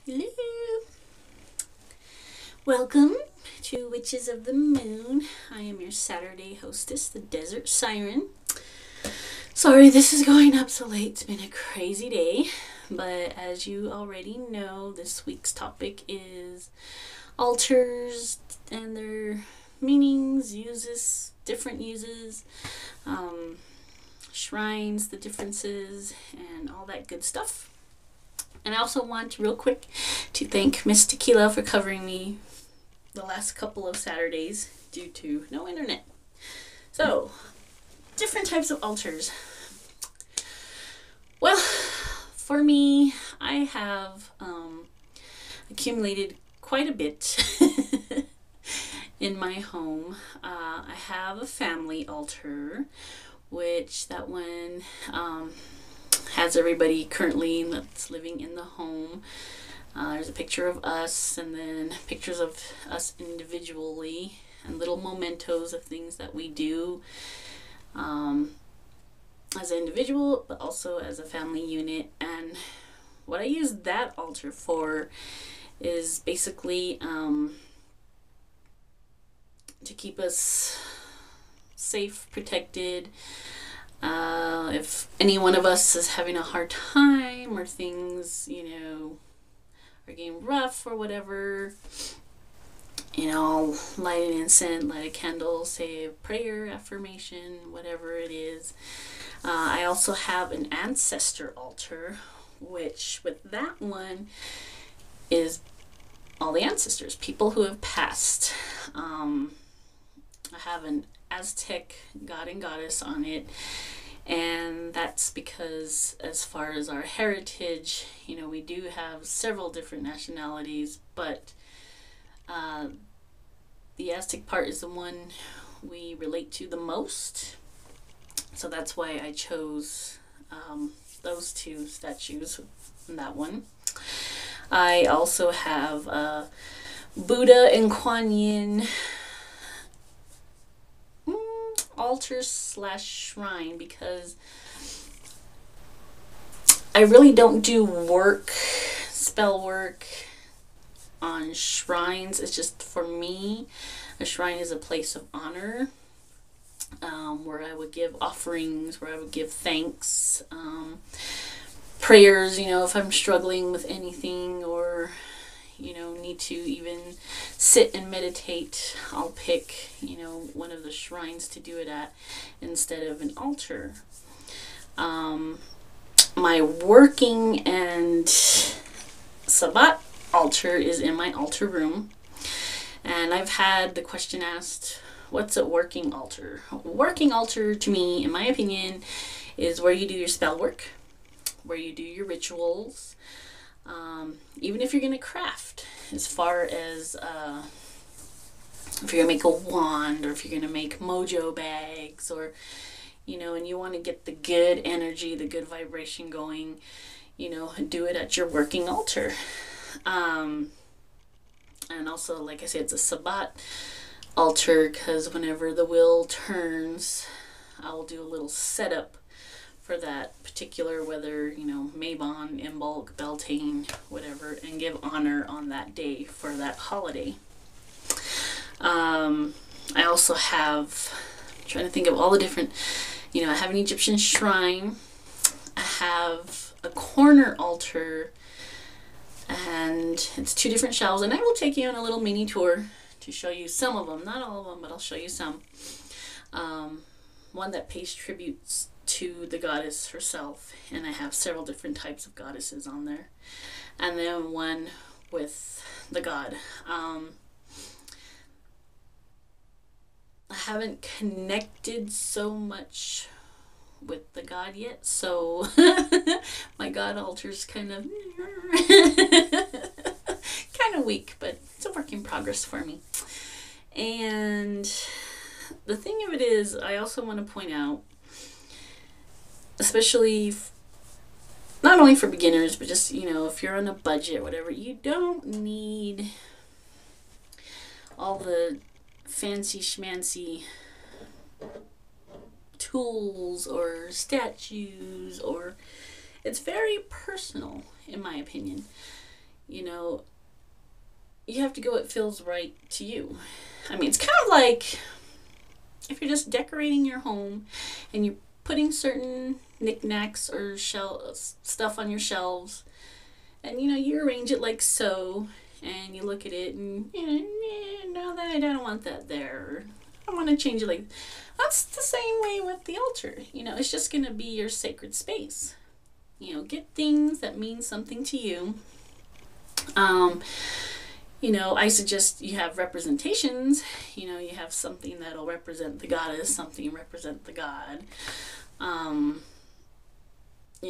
Hello. Welcome to Witches of the Moon. I am your Saturday hostess, the Desert Siren. Sorry this is going up so late. It's been a crazy day. But as you already know, this week's topic is altars and their meanings, uses, different uses, shrines, the differences, and all that good stuff. And I also want real quick to thank Miss Tequila for covering me the last couple of Saturdays due to no internet. So, different types of altars. Well, for me, I have accumulated quite a bit in my home. I have a family altar, which that one has everybody currently that's living in the home. There's a picture of us, and then pictures of us individually, and little mementos of things that we do as an individual, but also as a family unit. And what I use that altar for is basically to keep us safe, protected. If any one of us is having a hard time, or things, are getting rough or whatever, I'll light an incense, light a candle, say a prayer, affirmation, whatever it is. I also have an ancestor altar, which with that one is all the ancestors, people who have passed. I have an Aztec god and goddess on it, and that's because as far as our heritage, we do have several different nationalities, but the Aztec part is the one we relate to the most, so that's why I chose those two statues in that one. I also have Buddha and Kuan Yin altar slash shrine, because I really don't do spell work on shrines. It's just, for me, a shrine is a place of honor, where I would give offerings, where I would give thanks, prayers, if I'm struggling with anything, or need to even sit and meditate, I'll pick, one of the shrines to do it at instead of an altar. My working and sabbat altar is in my altar room, and I've had the question asked, what's a working altar? A working altar, to me, in my opinion, is where you do your spell work, where you do your rituals, even if you're going to craft, as far as if you're going to make a wand, or if you're going to make mojo bags, or and you want to get the good energy, the good vibration going, do it at your working altar. And also, like I said, it's a sabbat altar, because whenever the wheel turns, I will do a little setup for that particular, whether, Mabon, Imbolc, Beltane, whatever, and give honor on that day for that holiday. I also have, I'm trying to think of all the different, I have an Egyptian shrine. I have a corner altar, and it's 2 different shelves, and I will take you on a little mini tour to show you some of them, not all of them, but I'll show you some. One that pays tributes to the goddess herself, and I have several different types of goddesses on there, and then one with the god. I haven't connected so much with the god yet, so my god altar's kind of weak, but it's a work in progress for me. And the thing of it is, I also want to point out, especially not only for beginners, but just, if you're on a budget, whatever, you don't need all the fancy schmancy tools or statues, or it's very personal, in my opinion. you know, you have to go what feels right to you. I mean, it's kind of like if you're just decorating your home and you're putting certain knickknacks or stuff on your shelves, and you know, you arrange it like so, and you look at it and, you know, no, that I don't want that there. I want to change it like that's the same way with the altar. You know, it's just going to be your sacred space. You know, get things that mean something to you. You know, I suggest you have representations. You know, you have something that'll represent the goddess, something represent the god. You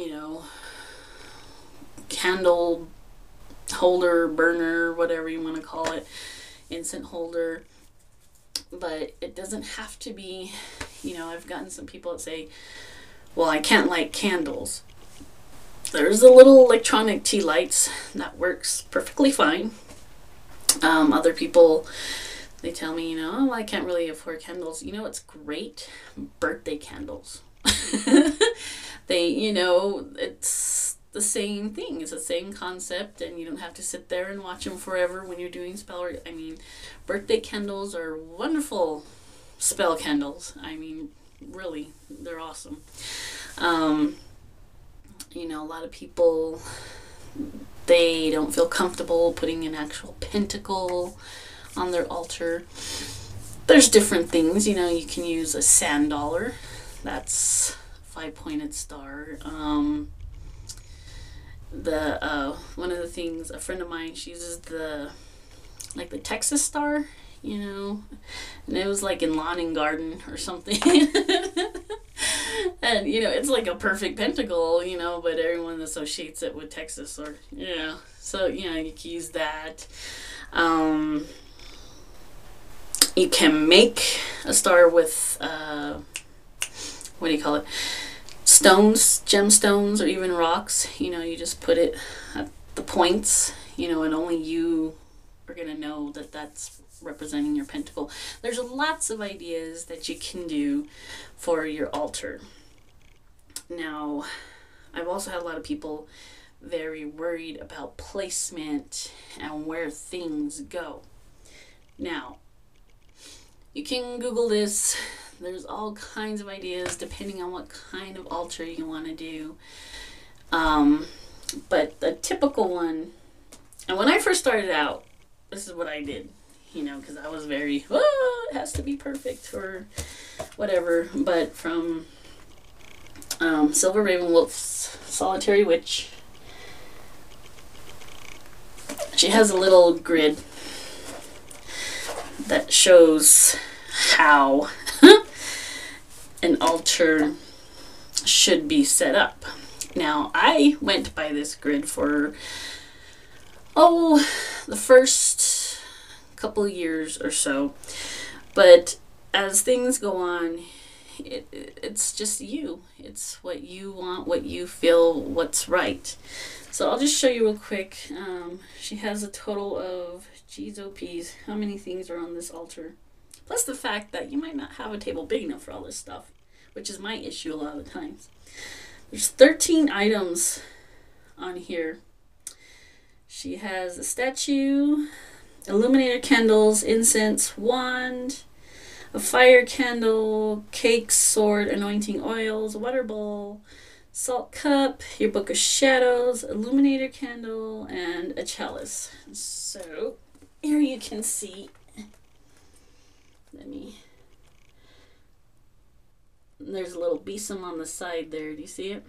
know, candle holder, burner, whatever you want to call it, incense holder. But it doesn't have to be, you know, I've gotten some people that say, well, I can't light candles. There's a little electronic tea lights that works perfectly fine. Other people, they tell me, you know, oh, I can't really afford candles. You know, it's great. Birthday candles. They, you know, it's the same thing. It's the same concept, and you don't have to sit there and watch them forever when you're doing spell work. I mean, birthday candles are wonderful spell candles. I mean, really, they're awesome. You know, a lot of people, they don't feel comfortable putting an actual pentacle on their altar. There's different things, you know, you can use a sand dollar. That's 5-pointed star. One of the things, a friend of mine, she uses the Texas star, you know, and it was like in lawn and garden or something. And, you know, it's like a perfect pentacle, you know, but everyone associates it with Texas, or, yeah. So, you know, you can use that. You can make a star with, what do you call it? Stones, gemstones, or even rocks. You know, you just put it at the points, you know, and only you are going to know that that's representing your pentacle. There's lots of ideas that you can do for your altar. Now, I've also had a lot of people very worried about placement and where things go. Now, you can Google this. There's all kinds of ideas depending on what kind of altar you want to do. But the typical one, and when I first started out, this is what I did, you know, because I was very, it has to be perfect or whatever. But from Silver Ravenwolf's Solitary Witch, she has a little grid that shows how an altar should be set up. Now, I went by this grid for, the first couple years or so. But as things go on, it's just you. It's what you want, what you feel, what's right. So I'll just show you real quick. She has a total of, geez, oh peas, how many things are on this altar? Plus the fact that you might not have a table big enough for all this stuff, which is my issue a lot of the times. There's 13 items on here. She has a statue, illuminator candles, incense, wand, a fire candle, cake, sword, anointing oils, water bowl, salt cup, your book of shadows, illuminator candle, and a chalice. So here you can see, there's a little besom on the side there. Do you see it?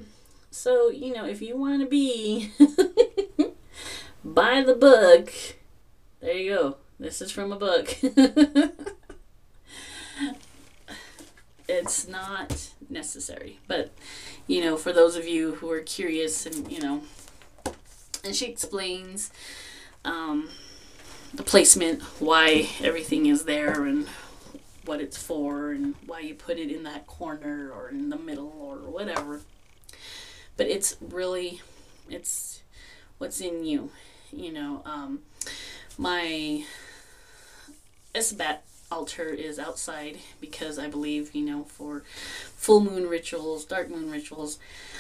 So, you know, if you want to be by the book, there you go. This is from a book. It's not necessary, but, you know, for those of you who are curious, and, you know, and she explains the placement, why everything is there, and what it's for, and why you put it in that corner or in the middle or whatever. But it's really, it's what's in you, you know. My sabbat altar is outside because I believe, you know, for full moon rituals, dark moon rituals,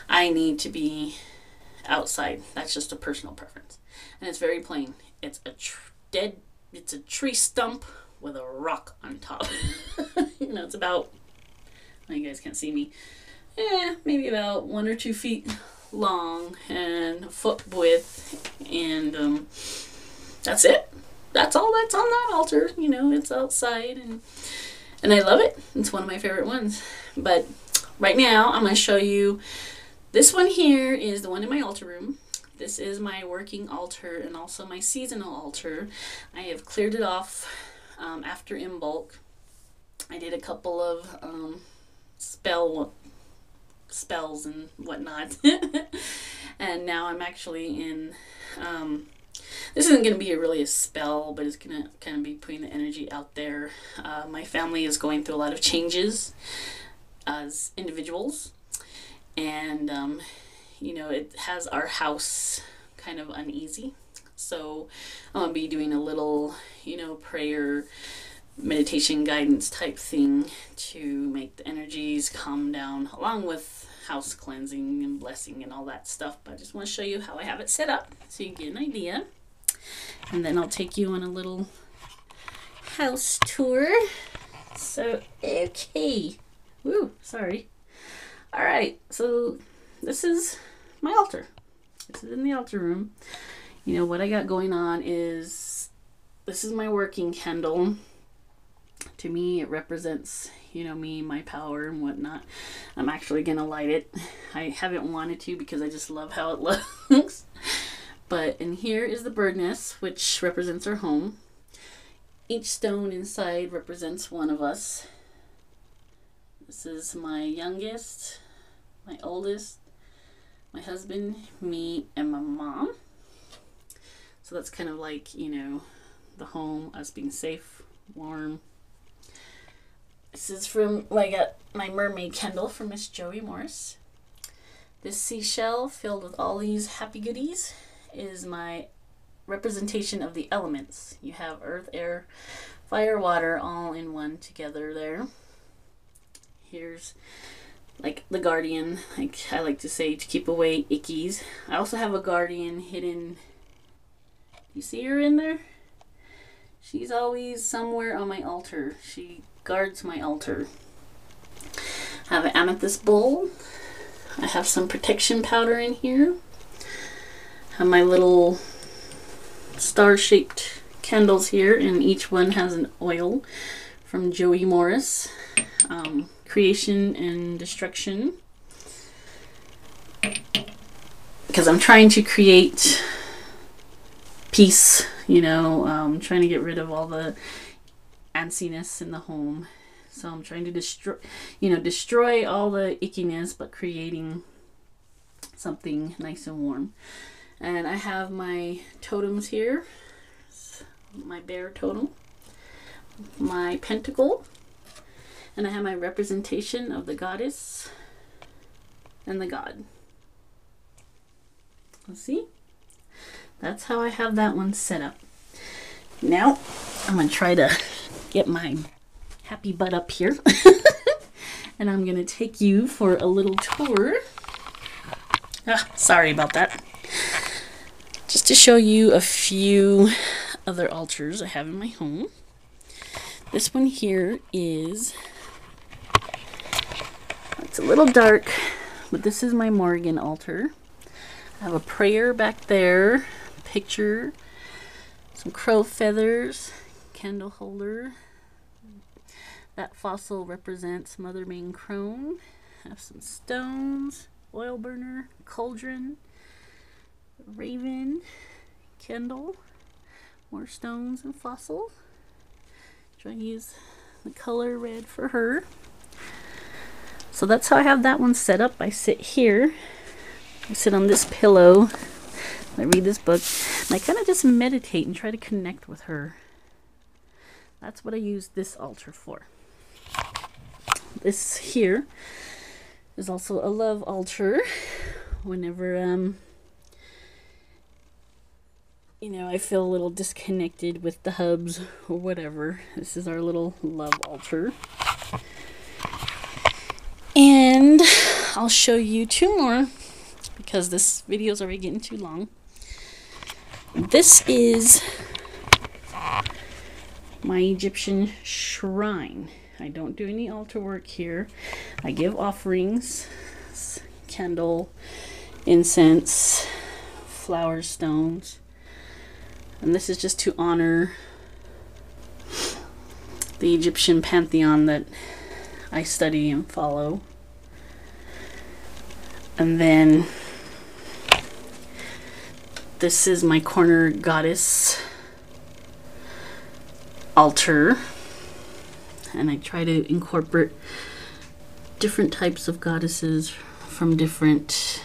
I need to be outside. That's just a personal preference. And it's very plain. It's a it's a tree stump with a rock on top. You know, it's about, well, you guys can't see me, maybe about 1 or 2 feet long and a foot width, and that's it. That's all that's on that altar. You know, it's outside, and I love it. It's one of my favorite ones. But right now I'm going to show you this one. Here is the one in my altar room. This is my working altar and also my seasonal altar. I have cleared it off after in bulk. I did a couple of spells and whatnot. And now I'm actually in, this isn't going to be really a spell, but it's going to kind of be putting the energy out there. My family is going through a lot of changes as individuals, and you know, it has our house kind of uneasy. So I'm going to be doing a little, you know, prayer, meditation, guidance type thing to make the energies calm down, along with house cleansing and blessing and all that stuff. But I just want to show you how I have it set up so you get an idea. And then I'll take you on a little house tour. So, okay. Woo, sorry. Alright, so this is my altar. This is in the altar room. You know, what I got going on is, this is my working candle. To me, it represents, you know, me, my power and whatnot. I'm actually going to light it. I haven't wanted to because I just love how it looks. But, and here is the bird nest, which represents our home. Each stone inside represents one of us. This is my youngest, my oldest, my husband, me, and my mom. So that's kind of like, you know, the home, us being safe, warm. This is from, well, I got my mermaid candle from Miss Joey Morris. This seashell filled with all these happy goodies is my representation of the elements. You have earth, air, fire, water, all in one together there. Here's like the guardian, like I like to say, to keep away ickies. I also have a guardian hidden. You see her in there? She's always somewhere on my altar. She guards my altar. I have an amethyst bowl. I have some protection powder in here. I have my little star-shaped candles here, and each one has an oil from Joey Morris. Creation and destruction. Because I'm trying to create peace, you know, trying to get rid of all the antsiness in the home. So I'm trying to destroy all the ickiness, but creating something nice and warm. And I have my totems here. My bear totem, my pentacle, and I have my representation of the goddess and the god. Let's see. That's how I have that one set up. Now I'm going to try to get my happy butt up here. And I'm going to take you for a little tour. Sorry about that. Just to show you a few other altars I have in my home. This one here is, it's a little dark, but this is my Morgan altar. I have a prayer back there, picture, some crow feathers, candle holder. That fossil represents Mother Main Crone. I have some stones, oil burner, cauldron, raven, candle, more stones and fossils. Try to use the color red for her. So that's how I have that one set up. I sit here. I sit on this pillow. I read this book. And I kind of just meditate and try to connect with her. That's what I use this altar for. This here is also a love altar. Whenever you know, I feel a little disconnected with the hubs or whatever. This is our little love altar. And I'll show you two more because this video is already getting too long. This is my Egyptian shrine. I don't do any altar work here. I give offerings, candle, incense, flower stones, and this is just to honor the Egyptian pantheon that I study and follow. And then this is my corner goddess altar, and I try to incorporate different types of goddesses from different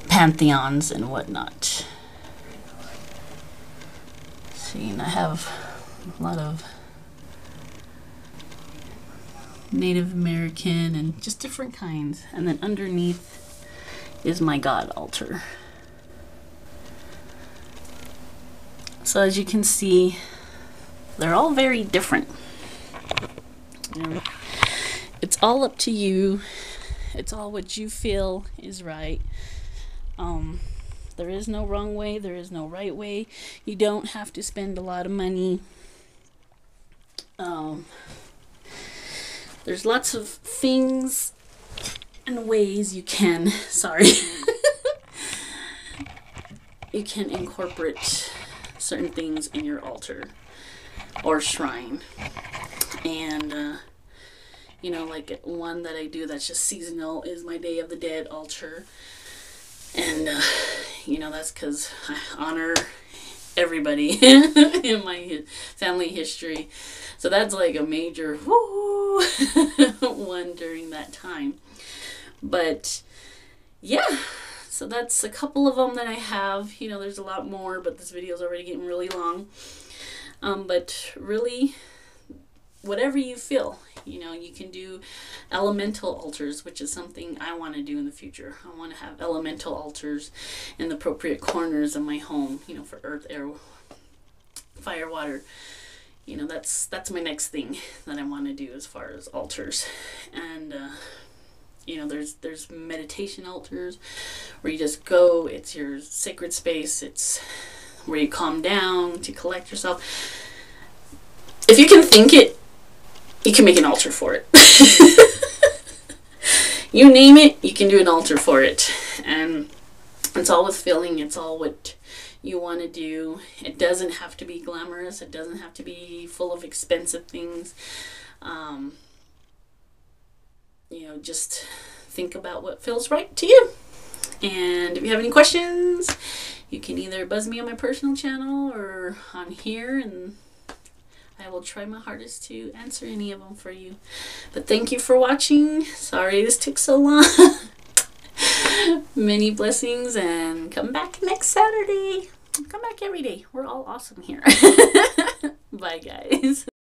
pantheons and whatnot. See, and I have a lot of Native American and just different kinds. And then underneath is my God altar. So as you can see, they're all very different. You know, it's all up to you. It's all what you feel is right. There is no wrong way. There is no right way. You don't have to spend a lot of money. There's lots of things and ways you can, you can incorporate certain things in your altar or shrine. And, you know, like one that I do that's just seasonal is my Day of the Dead altar. And, you know, that's because I honor everybody in my family history. So that's like a major woo one during that time. But yeah, so that's a couple of them that I have. You know, there's a lot more, but this video is already getting really long. But really, whatever you feel, you know, you can do elemental altars, which is something I want to do in the future. I want to have elemental altars in the appropriate corners of my home, you know, for earth, air, fire, water. You know, that's my next thing that I want to do as far as altars. And you know, there's meditation altars where you just go, it's your sacred space, it's where you calm down to collect yourself. If you can think it, you can make an altar for it. You name it, you can do an altar for it. And it's all with feeling, it's all what you want to do. It doesn't have to be glamorous, it doesn't have to be full of expensive things. You know, just think about what feels right to you. And if you have any questions, you can either buzz me on my personal channel or on here, and I will try my hardest to answer any of them for you. But thank you for watching. Sorry this took so long. Many blessings, and come back next Saturday. Come back every day. We're all awesome here. Bye, guys.